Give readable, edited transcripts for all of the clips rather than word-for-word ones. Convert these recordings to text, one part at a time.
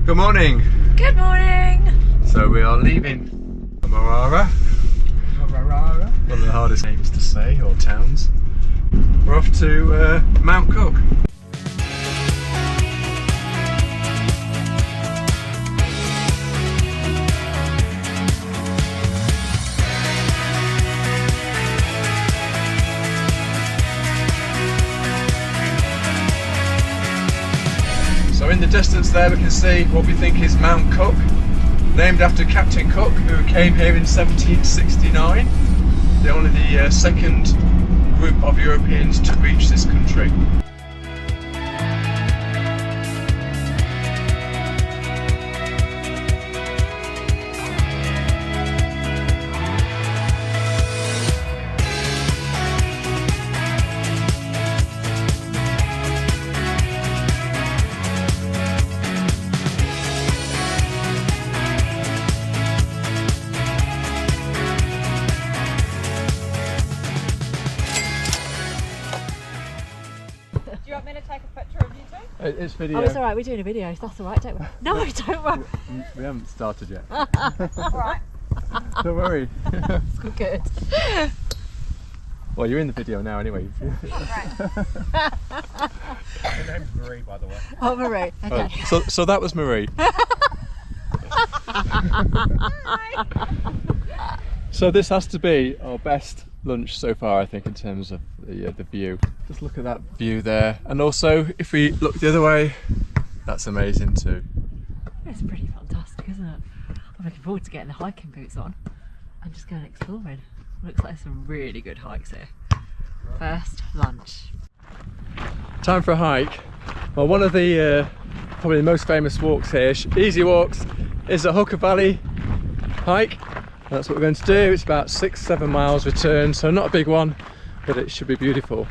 Good morning. Good morning. So we are leaving Marara, one of the hardest names to say, or towns. We're off to Mount Cook. So in the distance there we can see what we think is Mount Cook, named after Captain Cook, who came here in 1769. They're only the second group of Europeans to reach this country. Do you want me to take a picture of you two? It's video. Oh, it's alright, we're doing a video, so that's alright, don't we? No, don't worry. We haven't started yet. Alright. Don't worry. It's good. Well, you're in the video now anyway. Right. Her name's Marie, by the way. Oh, Marie. Okay. So that was Marie. So this has to be our best lunch so far, I think, in terms of the view. Just look at that view there, and also if we look the other way, that's amazing too. It's pretty fantastic, isn't it? I'm looking forward to getting the hiking boots on and just going exploring. Looks like some really good hikes here. First lunch. Time for a hike. Well, one of the probably the most famous walks here, easy walks, is the Hooker Valley hike. That's what we're going to do. It's about 6-7 miles return, so not a big one, but it should be beautiful.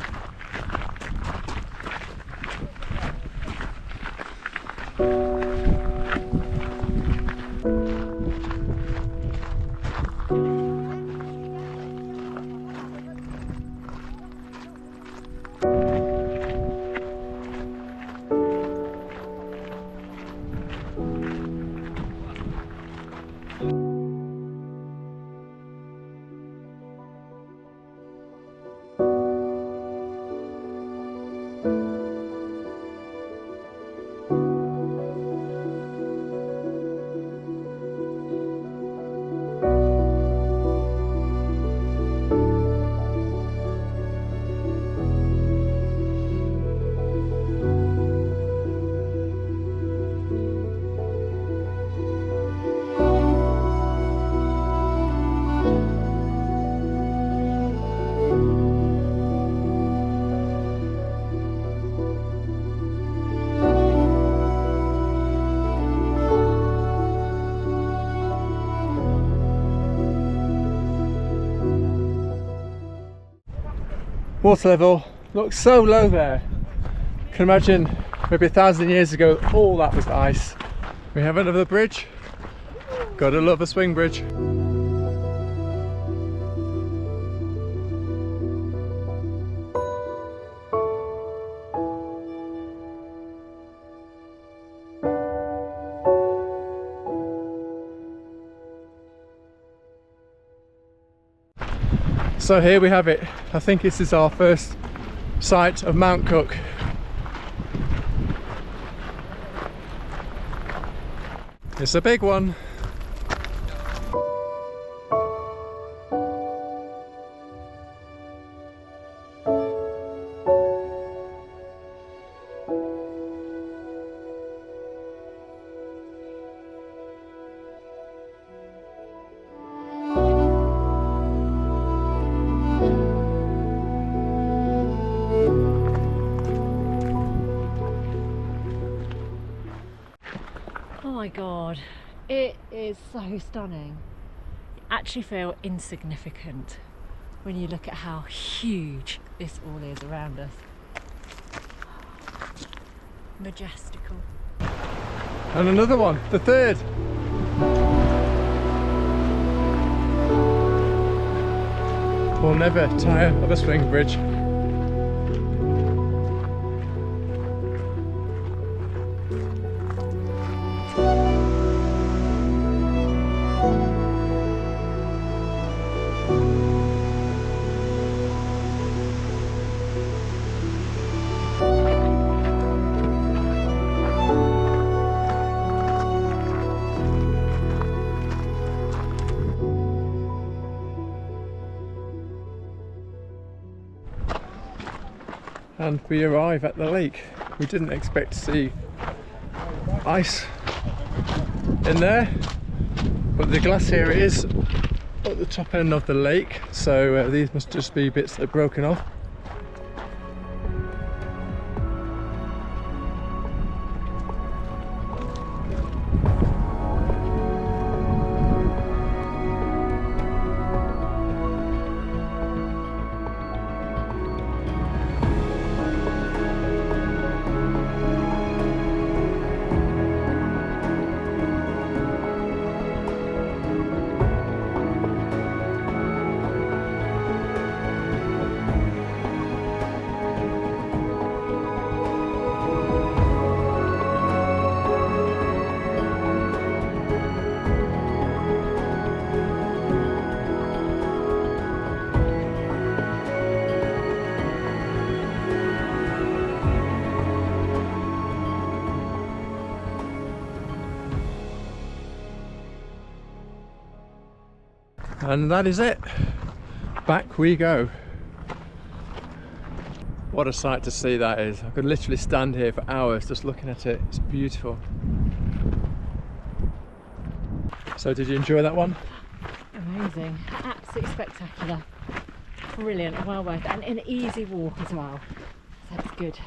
Water level looks so low there. Can imagine maybe 1,000 years ago all that was ice. We have another bridge. Gotta love a swing bridge. So here we have it. I think this is our first sight of Mount Cook. It's a big one. Oh my god, it is so stunning. You actually feel insignificant when you look at how huge this all is around us. Majestical. And another one, the third. We'll never tire of a swing bridge. and we arrive at the lake. We didn't expect to see ice in there, but the glacier is at the top end of the lake, so these must just be bits that are broken off. And that is it. Back we go. What a sight to see that is. I could literally stand here for hours just looking at it. It's beautiful. So did you enjoy that one? Amazing, absolutely spectacular, brilliant, well worth it, and an easy walk as well. That's good.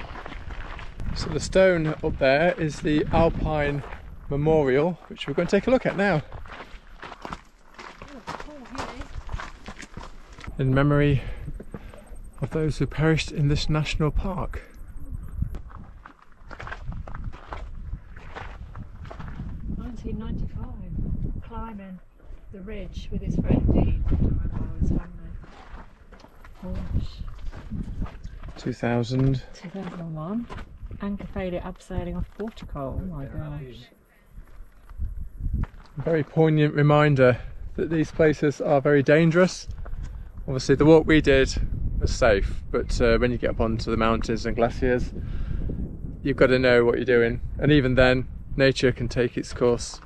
So the stone up there is the Alpine Memorial, which we're going to take a look at now. In memory of those who perished in this national park. Climbing the ridge with his friend Dean and his family. Gosh. 2001. Anchor failure abseiling off Portugal. Oh my gosh. A very poignant reminder that these places are very dangerous. Obviously the walk we did was safe, but when you get up onto the mountains and glaciers, you've got to know what you're doing, and even then nature can take its course.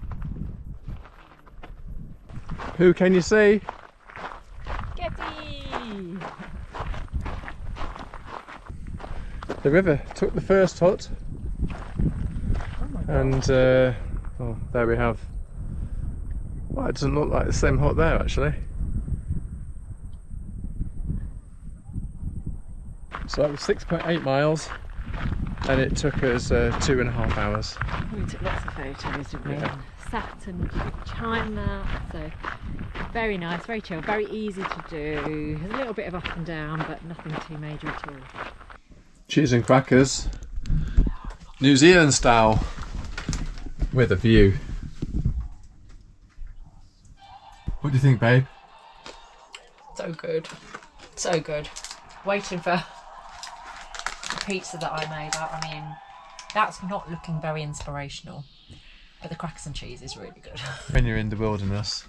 Who can you see? Getty! The river took the first hut, and oh, there we have. Well, it doesn't look like the same hut there actually. So that was 6.8 miles, and it took us 2.5 hours. We took lots of photos, didn't we? Yeah. Sat and chimed that, so very nice, very chill, very easy to do. There's a little bit of up and down, but nothing too major at all. Cheese and crackers, New Zealand style, with a view. What do you think, babe? So good. So good. Waiting for the pizza that I made. I mean, that's not looking very inspirational. But the crackers and cheese is really good. When you're in the wilderness,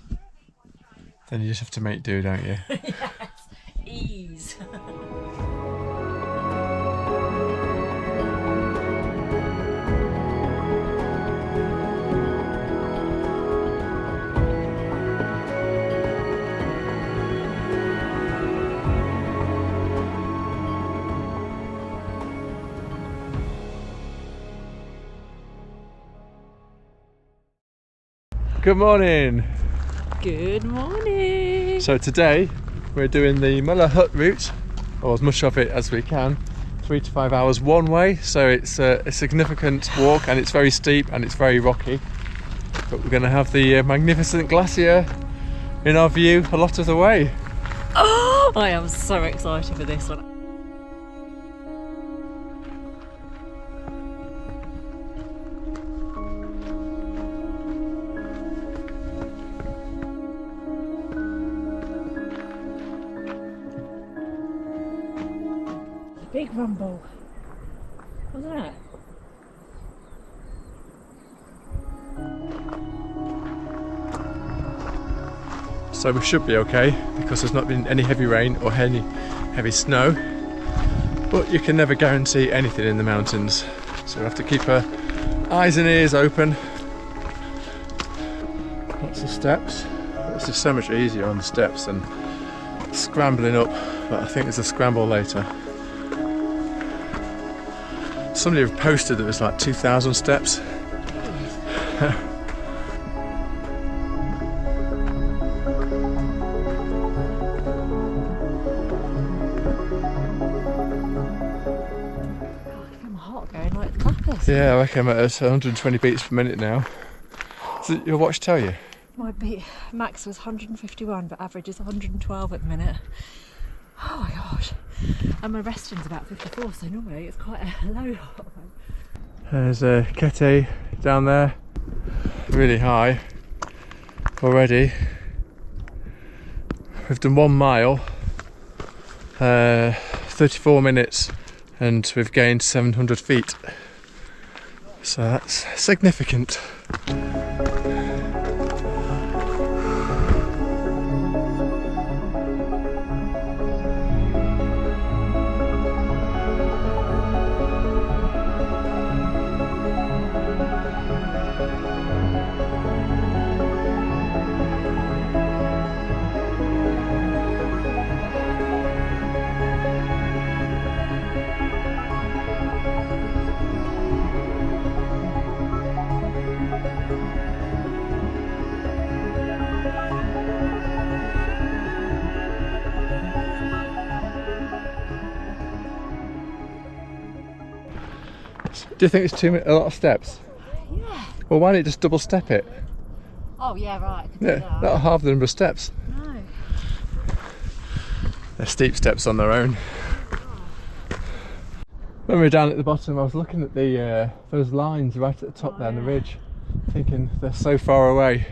then you just have to make do, don't you? Yes. Ease. Good morning. Good morning. So today we're doing the Mueller Hut route, or as much of it as we can, 3 to 5 hours one way. So it's a significant walk, and it's very steep and it's very rocky. But we're going to have the magnificent glacier in our view a lot of the way. Oh, I am so excited for this one. Big rumble, wasn't it? So we should be okay because there's not been any heavy rain or any heavy snow, but you can never guarantee anything in the mountains, so we have to keep our eyes and ears open. Lots of steps. It's just so much easier on the steps than scrambling up, but I think there's a scramble later. somebody posted that it was like 2,000 steps. Yeah, I reckon I'm at 120 beats per minute now. Does your watch tell you? My beat max was 151, but average is 112 at the minute. Oh my gosh. And my resting's about 54, so normally it's quite a low heart rate. There's a Kete down there, really high already. We've done 1 mile, 34 minutes, and we've gained 700 feet. So that's significant. Do you think it's a lot of steps? Yeah. Well, why don't you just double step it? Oh yeah, right. I could do Yeah, that. that'll halve the number of steps. No. They're steep steps on their own. When we were down at the bottom, I was looking at the those lines right at the top there on the ridge, thinking they're so far away.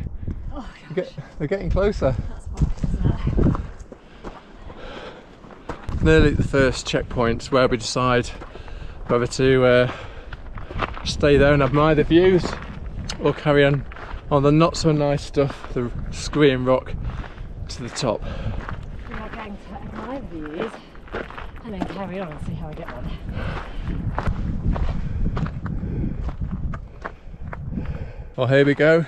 Oh gosh. They're getting closer. That's hard, isn't it? Nearly at the first checkpoint where we decide whether to stay there and admire the views or carry on the not so nice stuff, the screen rock to the top. We are going to admire the views and then carry on and see how I get on. Well, here we go.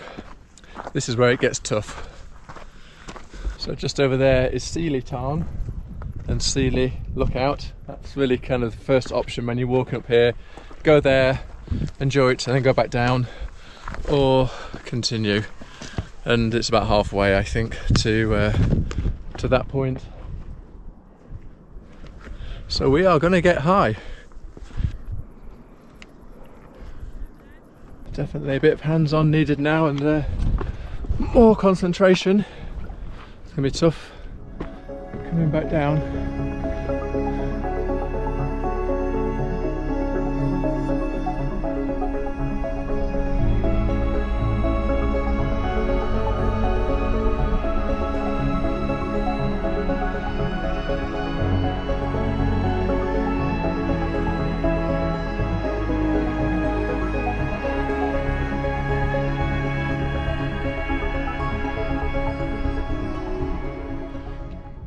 This is where it gets tough. So just over there is Sealy Tarn and Sealy Lookout. That's really kind of the first option when you're walking up here. Go there, enjoy it, and then go back down, or continue. And it's about halfway, I think, to that point. So we are going to get high. Definitely a bit of hands-on needed now, and more concentration. It's going to be tough coming back down.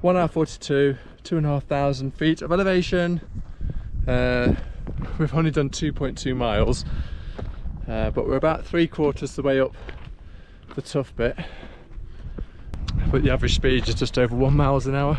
One hour 42, 2,500 feet of elevation. We've only done 2.2 miles, but we're about 3/4 the way up the tough bit. But the average speed is just over 1 mile an hour.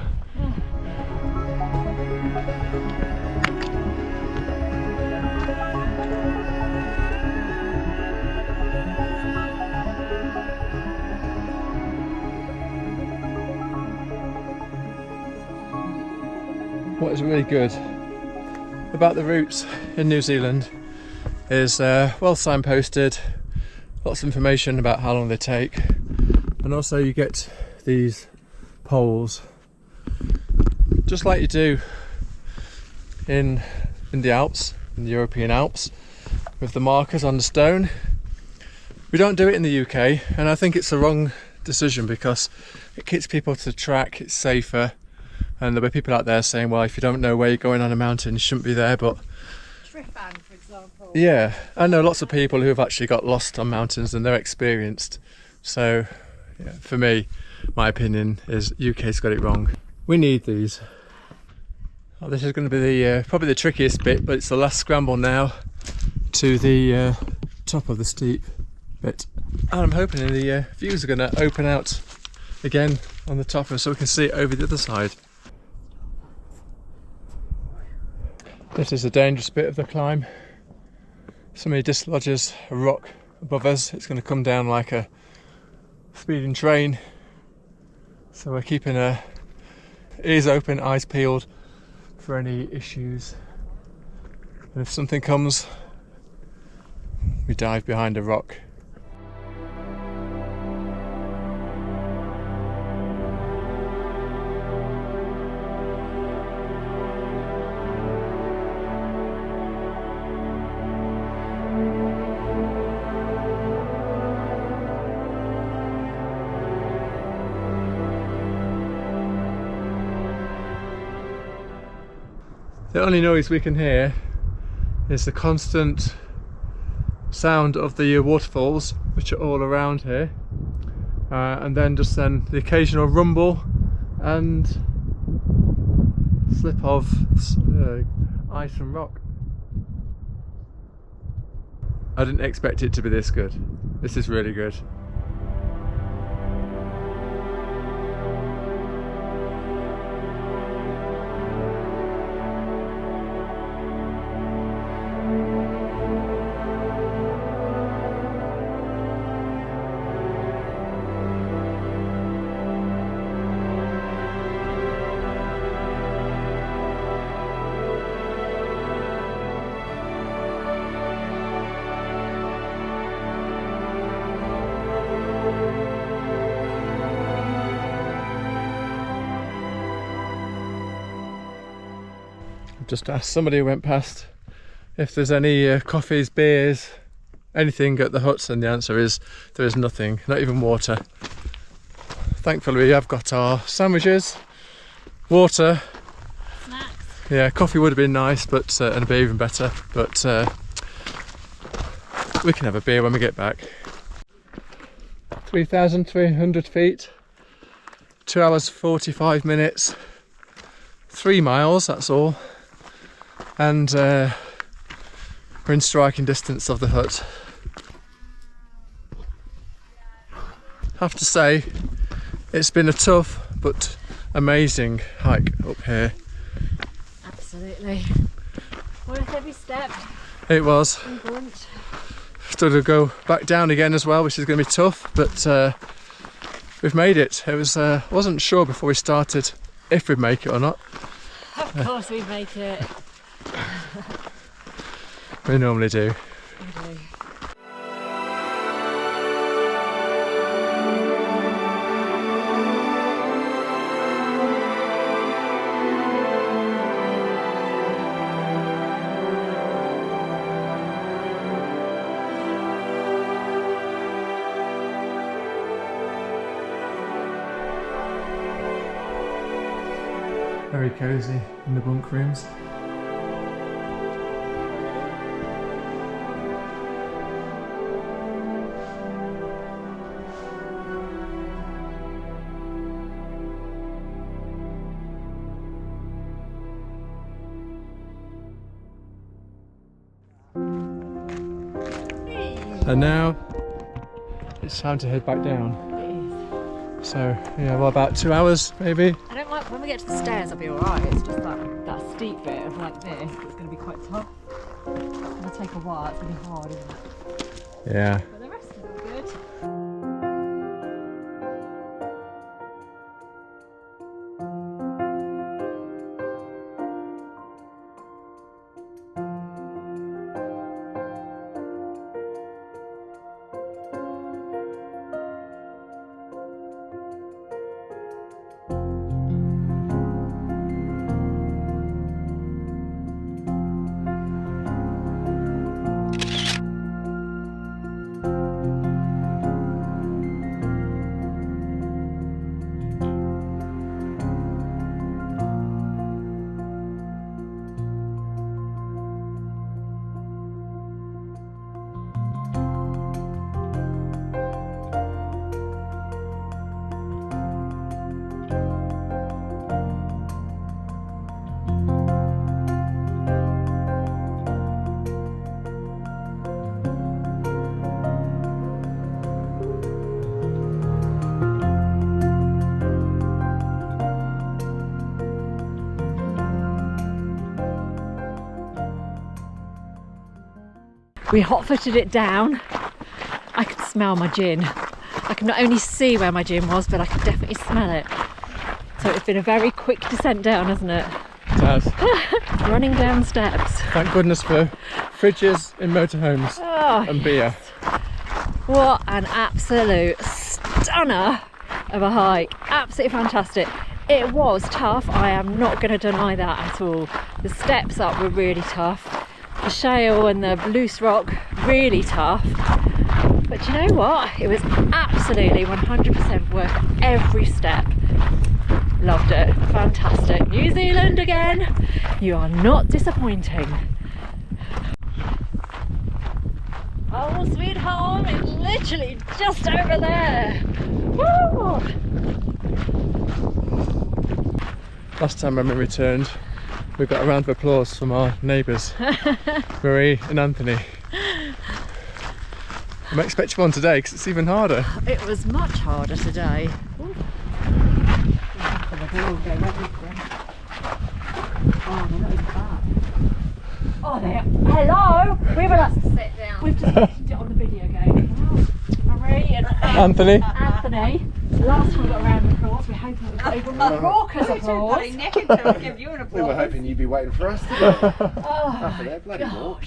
What is really good about the routes in New Zealand is well signposted, lots of information about how long they take, and also you get these poles just like you do in the Alps, in the European Alps, with the markers on the stone. We don't do it in the UK, and I think it's the wrong decision because it keeps people to the track, it's safer. And there'll be people out there saying, well, if you don't know where you're going on a mountain, you shouldn't be there, but... Trifan, for example. Yeah, I know lots of people who have actually got lost on mountains and they're experienced. So, yeah, for me, my opinion is UK's got it wrong. We need these. Oh, this is going to be the probably the trickiest bit, but it's the last scramble now to the top of the steep bit. And I'm hoping the views are going to open out again on the top so we can see it over the other side. This is a dangerous bit of the climb. somebody dislodges a rock above us, it's going to come down like a speeding train. So we're keeping our ears open, eyes peeled for any issues. And if something comes, we dive behind a rock. The only noise we can hear is the constant sound of the waterfalls, which are all around here, and then the occasional rumble and slip of ice and rock. I didn't expect it to be this good. This is really good. Just asked somebody who went past if there's any coffees, beers, anything at the huts, and the answer is there is nothing, not even water. Thankfully we have got our sandwiches, water, Snacks. Yeah, coffee would have been nice, but and a beer even better, but we can have a beer when we get back. 3,300 feet, 2 hours 45 minutes, 3 miles, that's all. And we're in striking distance of the hut. Have to say, it's been a tough but amazing hike up here. Absolutely. Worth every step. It was. Grunt. Still to go back down again as well, which is going to be tough, but we've made it. It was wasn't sure before we started if we'd make it or not. Of course we make it. We normally do. We do. Very cosy in the bunk rooms. And now it's time to head back down. It is. So yeah, well, about 2 hours maybe. I don't like when we get to the stairs. I'll be alright. It's just that steep bit of like this. It's going to be quite tough. It's going to take a while. It's going to be hard, isn't it? Yeah. But the rest is all good. We hot-footed it down. I could smell my gin. I could not only see where my gin was, but I could definitely smell it. So it's been a very quick descent down, hasn't it? It has. Running down steps. Thank goodness for fridges in motorhomes and beer. What an absolute stunner of a hike. Absolutely fantastic. It was tough, I am not going to deny that at all. The steps up were really tough. The shale and the loose rock, really tough. But you know what? It was absolutely 100% worth every step. Loved it. Fantastic. New Zealand again. You are not disappointing. Oh, sweet home is literally just over there. Woo! Last time when we returned, we got a round of applause from our neighbours, Marie and Anthony. I'm expecting one today because it's even harder. It was much harder today. Oh, there. Hello! We were like, sit down. We've just mentioned it on the video game. Marie and Anthony. Last time we got a round of applause, we're hoping it was even more raucous applause. Give you an applause. We were hoping you'd be waiting for us today. After that bloody walk.